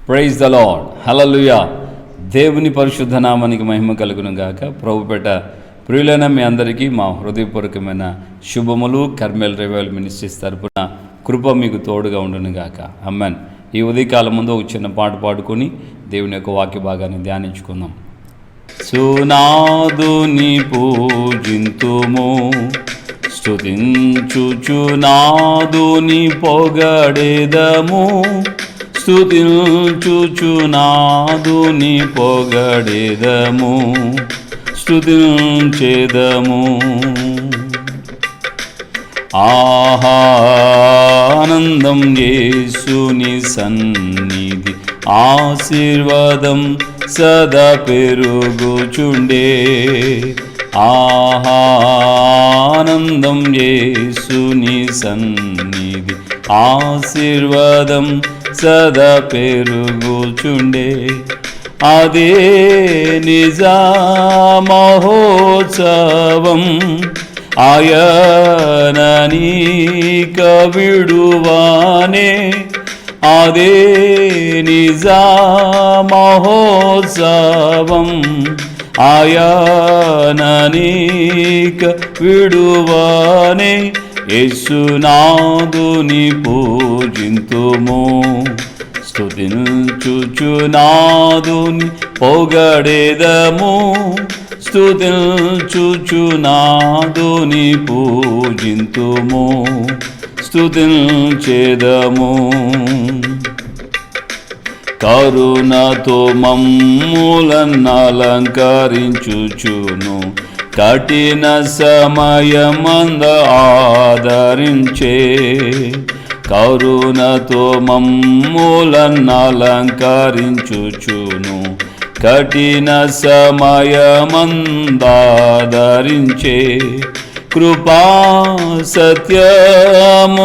Praise the lord. హల్లెలూయా. దేవుని పరిశుద్ధ నామానికి మహిమ కలుగును గాక. ప్రభుపేట ప్రియులైన మీ అందరికీ మా హృదయపూర్వకమైన శుభములు. కర్మేల్ రివైవల్ మినిస్ట్రీస్ తరపున కృప మీకు తోడుగా ఉండును గాక. ఆమేన్. ఈ ఉదయకాలం ముందు ఒక చిన్న పాట పాడుకొని దేవుని యొక్క వాక్య భాగాన్ని ధ్యానించుకుందాం. సునాదుని పూజింతుము, స్తుతించుచునాదుని పొగడెదము, స్తుతించుచునాదుని పొగడెదము, స్తుతించెదము. ఆనందం యేసుని సన్నిధి, ఆశీర్వాదం సదా పెరుగుచుండే. ఆనందం యేసుని సన్నిధి, ఆశీర్వాదం సదా పెరుగుచుండే. అదే నిజ మహోత్సవం, ఆయననీక విడువానే. అదే నిజ మహోత్సవం, ఆయననీక విడువానే. యేసునాదుని పూజింతుము, స్తుతించుచునాదుని పొగడెదము, స్తుతించుచునాదుని పూజింతుము, స్తుతించెదము. కరుణతో మమ్ములన్నలంకరించుచును, కఠిన సమయమంద ఆదరించే. కరుణతో మమ్ములన్నలంకరించుచును, కఠిన సమయమందాదరించే. కృపా సత్యములను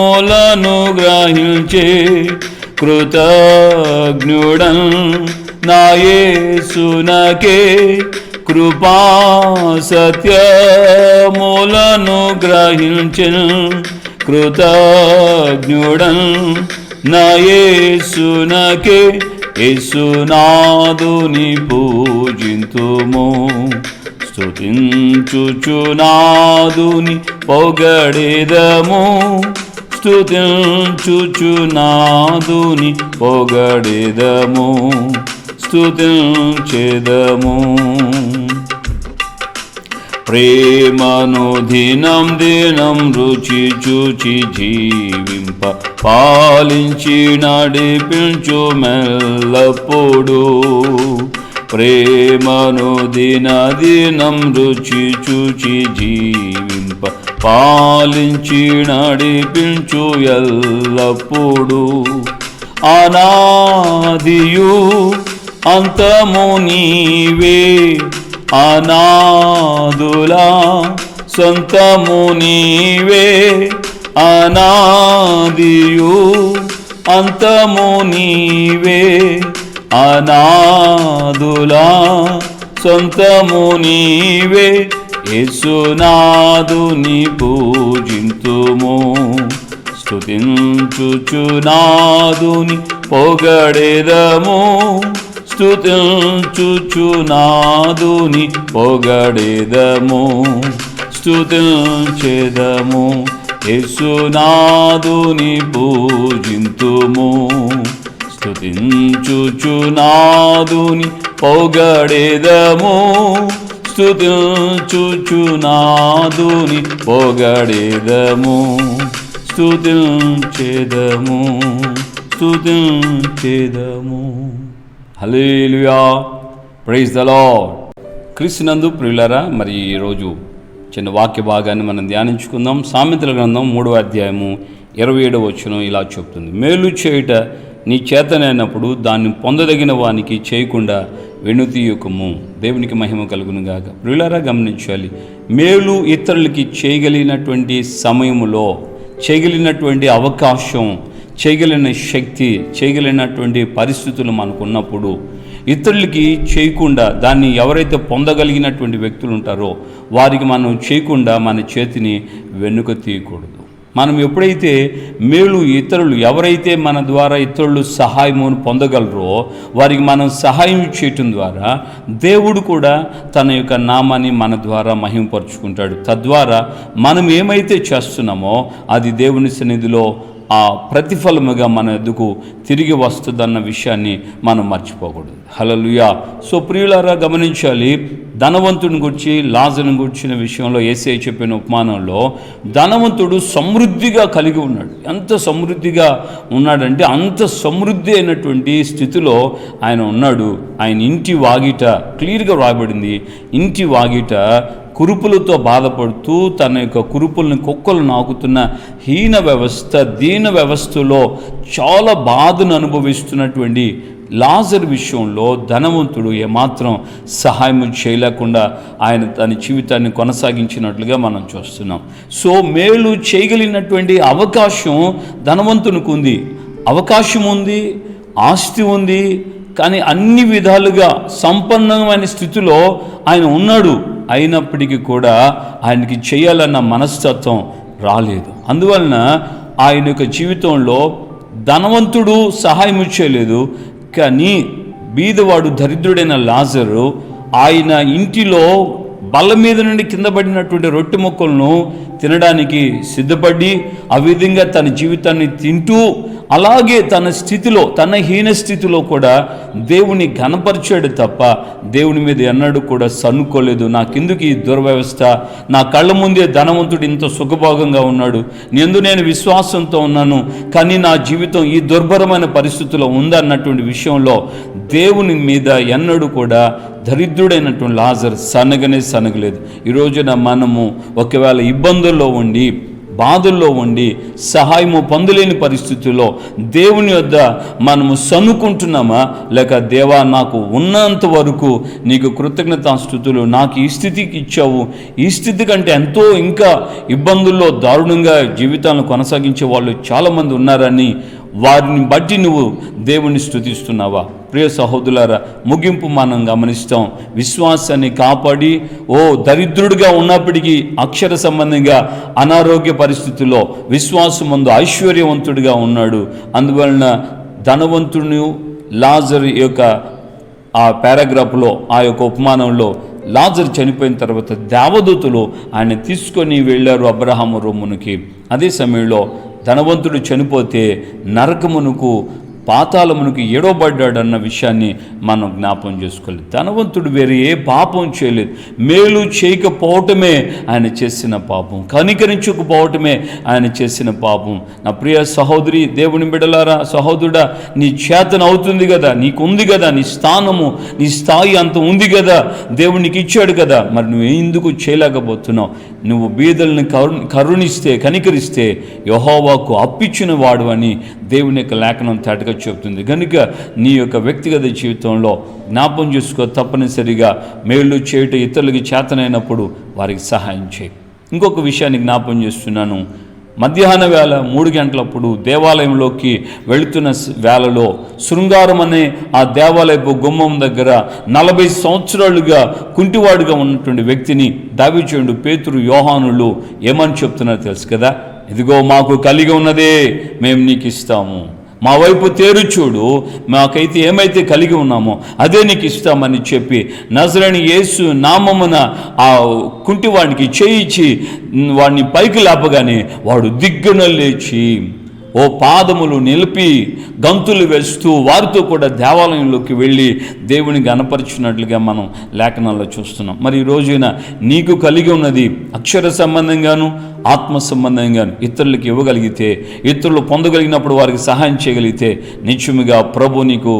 గ్రహించే, కృతజ్ఞుడన్ నా యేసునకే. కృపా సత్యములను గ్రహించెన్, కృతజ్ఞుడన్ నా యేసునకే. యేసునాదుని పూజింతుము, స్తుతించుచునాదుని పొగడెదము, స్తుతించుచునాదుని పొగడెదము, స్తుతించెదము. ప్రేమను దినం దినం రుచి చూచి జీవింప, పాలించి నడిపించు మెల్లప్పుడు. ప్రేమను దినం రుచి చూచి జీవింప, పాలించి నడిపించు ఎల్లప్పుడు. అనాదియు అంతము నీవే, అనాదులా సొంతము నీవే. అనాదియు అంతము నీవే, అనాదులా సొంతము నీవే. యేసునాదుని పూజింతుము, స్తుతించుచునాదుని పొగడెదము, స్తుతించుచునాదుని పొగడెదము, స్తుతించెదము. యేసునాదుని పూజింతుము, స్తుతించుచునాదుని పొగడెదము, స్తుతించుచునాదుని పొగడెదము, స్తుతించెదము, స్తుతించెదము. హల్లెలూయా. Praise the Lord. క్రీస్తునందు ప్రియులారా, మరి ఈరోజు చిన్న వాక్య భాగాన్ని మనం ధ్యానించుకుందాం. సామెతల గ్రంథం 3వ అధ్యాయము 27వ వచనం ఇలా చెప్తుంది: మేలు చేయుట నీ చేతనైనప్పుడు దాన్ని పొందదగిన వానికి చేయకుండా వెనుతీయకము. దేవునికి మహిమ కలుగును గాక. ప్రియులారా, గమనించాలి. మేలు ఇతరులకి చేయగలిగినటువంటి సమయంలో, చేయగలిగినటువంటి అవకాశం, చేయగలిగిన శక్తి, చేయగలిగినటువంటి పరిస్థితులు మనకున్నప్పుడు ఇతరులకి చేయకుండా, దాన్ని ఎవరైతే పొందగలిగినటువంటి వ్యక్తులు ఉంటారో వారికి మనం చేయకుండా మన చేతిని వెనుక తీయకూడదు. మనం ఎప్పుడైతే మేలు ఇతరులు ఎవరైతే మన ద్వారా ఇతరులు సహాయమును పొందగలరో వారికి మనం సహాయం చేయటం ద్వారా దేవుడు కూడా తన యొక్క నామాన్ని మన ద్వారా మహిమపరుచుకుంటాడు. తద్వారా మనం ఏమైతే చేస్తున్నామో అది దేవుని సన్నిధిలో ఆ ప్రతిఫలముగా మన ఎద్దుకు తిరిగి వస్తుందన్న విషయాన్ని మనం మర్చిపోకూడదు. హల్లెలూయా. సో ప్రియులారా, గమనించాలి, ధనవంతుని గురించి లాజరుని గురించిన విషయంలో యేసయ్య చెప్పిన ఉపమానంలో ధనవంతుడు సమృద్ధిగా కలిగి ఉన్నాడు. ఎంత సమృద్ధిగా ఉన్నాడంటే అంత సమృద్ధి అయినటువంటి స్థితిలో ఆయన ఉన్నాడు. ఆయన ఇంటి వాగిట క్లియర్గా రాయబడింది, ఇంటి వాగిట కురుపులతో బాధపడుతూ తన యొక్క కురుపులను కుక్కలు నాకుతున్న హీన వ్యవస్థ, దీన వ్యవస్థలో చాలా బాధను అనుభవిస్తున్నటువంటి లాజరు విషయంలో ధనవంతుడు ఏమాత్రం సహాయం చేయలేకుండా ఆయన తన జీవితాన్ని కొనసాగించినట్లుగా మనం చూస్తున్నాం. సో మేలు చేయగలిగినటువంటి అవకాశం ధనవంతునికి ఉంది, అవకాశం ఉంది, ఆస్తి ఉంది, కానీ అన్ని విధాలుగా సంపన్నమైన స్థితిలో ఆయన ఉన్నాడు. అయినప్పటికీ కూడా ఆయనకి చేయాలన్న మనస్తత్వం రాలేదు. అందువలన ఆయన యొక్క జీవితంలో ధనవంతుడు సహాయం చేయలేదు, కానీ బీదవాడు దరిద్రుడైన లాజరు ఆయన ఇంటిలో బల్ల మీద నుండి కింద పడినటువంటి రొట్టె ముక్కలను తినడానికి సిద్ధపడి ఆ విధంగా తన జీవితాన్ని తింటూ అలాగే తన స్థితిలో, తన హీన స్థితిలో కూడా దేవుని ఘనపరిచాడు తప్ప దేవుని మీద ఎన్నడూ కూడా సన్నుకోలేదు. నాకెందుకు ఈ దుర్వ్యవస్థ, నా కళ్ళ ముందే ధనవంతుడు ఇంత సుఖభోగంగా ఉన్నాడు, నేను విశ్వాసంతో ఉన్నాను, కానీ నా జీవితం ఈ దుర్భరమైన పరిస్థితుల్లో ఉందన్నటువంటి విషయంలో దేవుని మీద ఎన్నడూ కూడా దరిద్రుడైనటువంటి లాజరు సనగలేదు. ఈరోజున మనము ఒకవేళ ఇబ్బందుల్లో ఉండి, బాధల్లో ఉండి, సహాయము పొందలేని పరిస్థితుల్లో దేవుని వద్ద మనము సన్నుకుంటున్నామా, లేక దేవా నాకు ఉన్నంత వరకు నీకు కృతజ్ఞతాస్తుతులు, నాకు ఈ స్థితికి ఇచ్చావు, ఈ స్థితి కంటే ఎంతో ఇంకా ఇబ్బందుల్లో దారుణంగా జీవితాలను కొనసాగించే వాళ్ళు చాలామంది ఉన్నారని వారిని బట్టి నువ్వు దేవుని స్తుతిస్తున్నావా? ప్రియ సహోదరులారా, ముగింపు మనం గమనిస్తాం. విశ్వాసాన్ని కాపాడి దరిద్రుడిగా ఉన్నప్పటికీ అక్షర సంబంధంగా అనారోగ్య పరిస్థితుల్లో విశ్వాసమందు ఐశ్వర్యవంతుడిగా ఉన్నాడు. అందువలన ధనవంతుని లాజరు యొక్క ఆ పారాగ్రాఫ్లో, ఆ యొక్క ఉపమానంలో లాజరు చనిపోయిన తర్వాత దేవదూతలు ఆయన తీసుకొని వెళ్ళారు అబ్రహాము రొమ్మునికి. అదే సమయంలో ధనవంతుడు చనిపోతే నరకమునకు, పాతాళమునకు ఎడవబడ్డాడన్న విషయాన్ని మనం జ్ఞాపం చేసుకోలేదు. ధనవంతుడు వేరే ఏ పాపం చేయలేదు. మేలు చేయకపోవటమే ఆయన చేసిన పాపం, కనికరించకపోవటమే ఆయన చేసిన పాపం. నా ప్రియ సహోదరి, దేవుని బిడ్డలారా, సహోదరుడా, నీ చేతన అవుతుంది కదా, నీకుంది కదా, నీ స్థానము, నీ స్థాయి అంత ఉంది కదా, దేవుడు నీకు ఇచ్చాడు కదా, మరి నువ్వు ఎందుకు చేయలేకపోతున్నావు? నువ్వు బీదల్ని కరుణిస్తే, కనికరిస్తే యెహోవాకు అప్పిచ్చిన వాడు అని దేవుని యొక్క లేఖనం తేటగా చెబుతుంది. కనుక నీ యొక్క వ్యక్తిగత జీవితంలో జ్ఞాపం చేసుకో, తప్పనిసరిగా మేలు చేయటం ఇతరులకి చేతనైనప్పుడు వారికి సహాయం చేయి. ఇంకొక విషయాన్ని జ్ఞాపం చేస్తున్నాను. మధ్యాహ్న వేళ 3 గంటలప్పుడు దేవాలయంలోకి వెళుతున్న వేళలో శృంగారం అనే ఆ దేవాలయపు గుమ్మం దగ్గర 40 సంవత్సరాలుగా కుంటివాడుగా ఉన్నటువంటి వ్యక్తిని దావీదుడు, పేతురు, యోహానులు ఏమని చెప్తున్నారో తెలుసు కదా? ఇదిగో మాకు కలిగి ఉన్నదే మేము నీకు ఇస్తాము, మా వైపు తేరు చూడు, మాకైతే ఏమైతే కలిగి ఉన్నామో అదే నీకు ఇస్తామని చెప్పి నజరేయుని యేసు నామమున ఆ కుంటివాడికి చేయించి వాడిని పైకి లేపగానే వాడు దిగ్గున లేచి పాదములు నిలిపి గంతులు వేస్తూ వారితో కూడా దేవాలయంలోకి వెళ్ళి దేవుని గణపరిచినట్లుగా మనం లేఖనాల్లో చూస్తున్నాం. మరి ఈ రోజున నీకు కలిగి ఉన్నది అక్షర సంబంధంగాను, ఆత్మ సంబంధంగాను ఇతరులకు ఇవ్వగలిగితే, ఇతరులు పొందగలిగినప్పుడు వారికి సహాయం చేయగలిగితే నిత్యముగా ప్రభు నీకు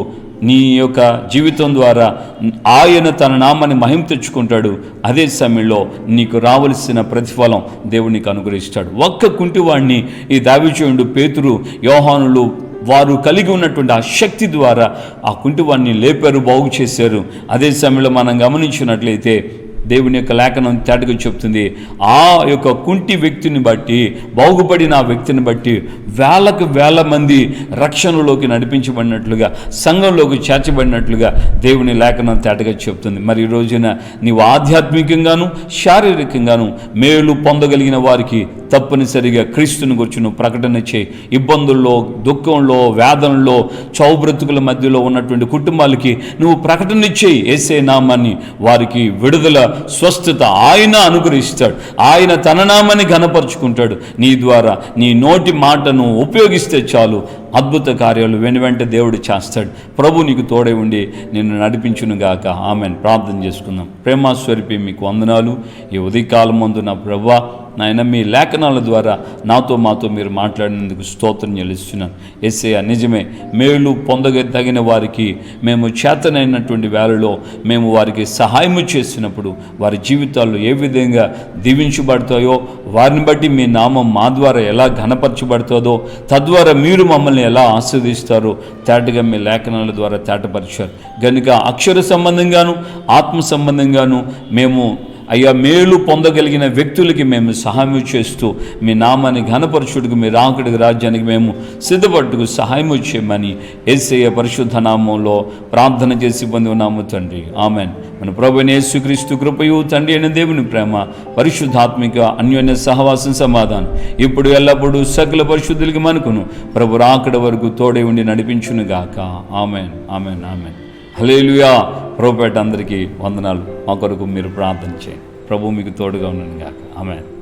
నీ యొక్క జీవితం ద్వారా ఆయన తన నామాన్ని మహిమ తెచ్చుకుంటాడు. అదే సమయంలో నీకు రావలసిన ప్రతిఫలం దేవునికి అనుగ్రహిస్తాడు. ఒక్క కుంటివాడిని ఈ దావీదుడు, పేతురు, యోహానులు వారు కలిగి ఉన్నటువంటి ఆ శక్తి ద్వారా ఆ కుంటివాడిని లేపారు, బాగు చేశారు. అదే సమయంలో మనం గమనించినట్లయితే దేవుని యొక్క లేఖనం తేటగా చెప్తుంది. ఆ యొక్క కుంటి వ్యక్తిని బట్టి, బాగుపడిన ఆ వ్యక్తిని బట్టి వేలకు వేల మంది రక్షణలోకి నడిపించబడినట్లుగా, సంఘంలోకి చేర్చబడినట్లుగా దేవుని లేఖనం తేటగా చెప్తుంది. మరి ఈ రోజున నీవు ఆధ్యాత్మికంగాను శారీరకంగాను మేలు పొందగలిగిన వారికి తప్పనిసరిగా క్రీస్తుని గురించి నువ్వు ప్రకటన చేయి. ఇబ్బందుల్లో, దుఃఖంలో, వేదనలో, చౌబ్రతుకుల మధ్యలో ఉన్నటువంటి కుటుంబాలకి నువ్వు ప్రకటన చేయి. యేసే నామాన్ని, వారికి విడుదల, స్వస్థత ఆయన అనుగ్రహిస్తాడు. ఆయన తన నామాన్ని ఘనపరుచుకుంటాడు. నీ ద్వారా నీ నోటి మాటను ఉపయోగిస్తే చాలు, అద్భుత కార్యాలు వెంట దేవుడు చేస్తాడు. ప్రభు నీకు తోడై ఉండి నిన్ను నడిపించునుగాక. ఆమెన్. ప్రార్థన చేసుకుందాం. ప్రేమాస్వరూపి మీకు వందనాలు. ఈ ఉదయకాలం ముందు నా ప్రభువా, నాయన మీ లేఖనాల ద్వారా నాతో మాతో మీరు మాట్లాడినందుకు స్తోత్రం చెల్లిస్తున్నాను. యేసయ్య, నిజమే, మేలు పొందగలిగిన వారికి మేము చేతనైనటువంటి వేళలో మేము వారికి సహాయము చేసినప్పుడు వారి జీవితాల్లో ఏ విధంగా దీవించబడతాయో, వారిని బట్టి మీ నామం మా ద్వారా ఎలా ఘనపరచబడుతుందో, తద్వారా మీరు మమ్మల్ని ఎలా ఆస్వాదిస్తారో తేటగా మీ లేఖనాల ద్వారా తేటపరిచారు. కనుక అక్షర సంబంధంగాను ఆత్మ సంబంధంగాను మేము అయ్యా మేలు పొందగలిగిన వ్యక్తులకి మేము సహాయం చేస్తూ మీ నామాన్ని ఘనపరచుటకు, మీ రాకుడికి రాజ్యానికి మేము సిద్ధపట్టుకు సహాయం చేయమని యేసయ్య పరిశుద్ధ నామంలో ప్రార్థన చేసి పొంది ఉన్నాము తండ్రి. ఆమెన్. మన ప్రభువైన యేసుక్రీస్తు కృపయు, తండ్రి అయిన దేవుని ప్రేమ, పరిశుద్ధాత్మిక అన్యోన్య సహవాసం, సమాధానం ఇప్పుడు ఎల్లప్పుడూ సకల పరిశుద్ధులకి మనకును ప్రభు రాకడ వరకు తోడై ఉండి నడిపించునుగాక. Amen, amen, amen. హల్లెలూయా. ప్రభుపేట అందరికీ వందనాలు. మా కొరకు మీరు ప్రార్థన చేయండి. ప్రభు మీకు తోడుగా ఉన్నాను గాక. ఆమెన్.